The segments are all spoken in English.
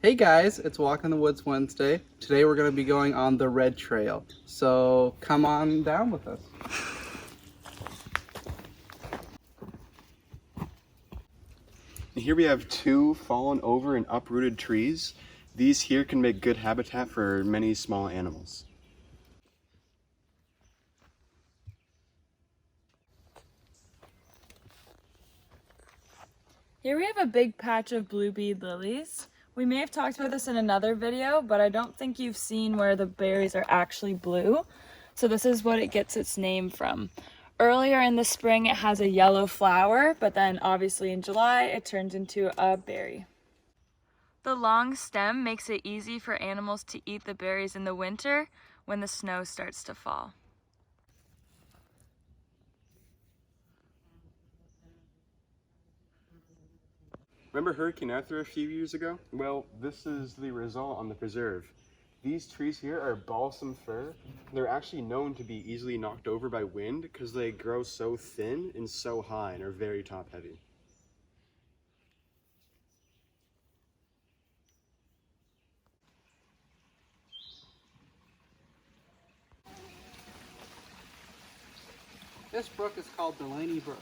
Hey guys, it's Walk in the Woods Wednesday. Today we're going to be going on the Red Trail. So come on down with us. Here we have two fallen over and uprooted trees. These here can make good habitat for many small animals. Here we have a big patch of blue bead lilies. We may have talked about this in another video, but I don't think you've seen where the berries are actually blue. So this is what it gets its name from. Earlier in the spring it has a yellow flower, but then obviously in July it turns into a berry. The long stem makes it easy for animals to eat the berries in the winter when the snow starts to fall. Remember Hurricane Arthur a few years ago? Well, this is the result on the preserve. These trees here are balsam fir. They're actually known to be easily knocked over by wind because they grow so thin and so high and are very top heavy. This brook is called Delaney Brook.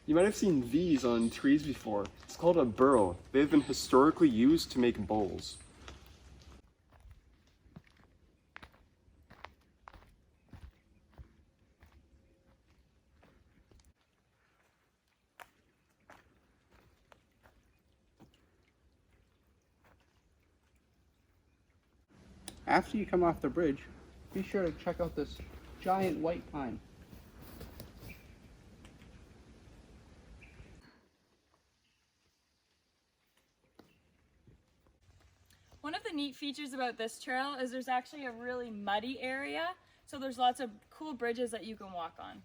You might have seen these on trees before. It's called a burl. They've been historically used to make bowls. After you come off the bridge, be sure to check out this giant white pine. One of the neat features about this trail is there's actually a really muddy area, so there's lots of cool bridges that you can walk on.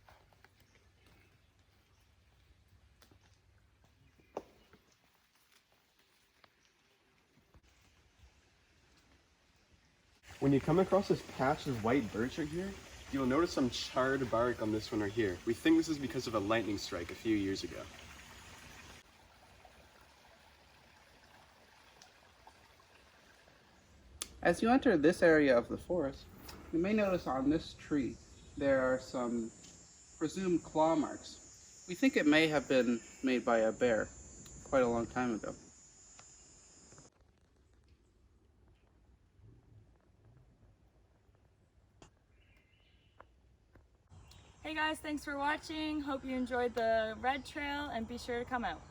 When you come across this patch of white birch right here, you'll notice some charred bark on this one right here. We think this is because of a lightning strike a few years ago. As you enter this area of the forest, you may notice on this tree there are some presumed claw marks. We think it may have been made by a bear quite a long time ago. Hey guys, thanks for watching. Hope you enjoyed the red trail and be sure to come out.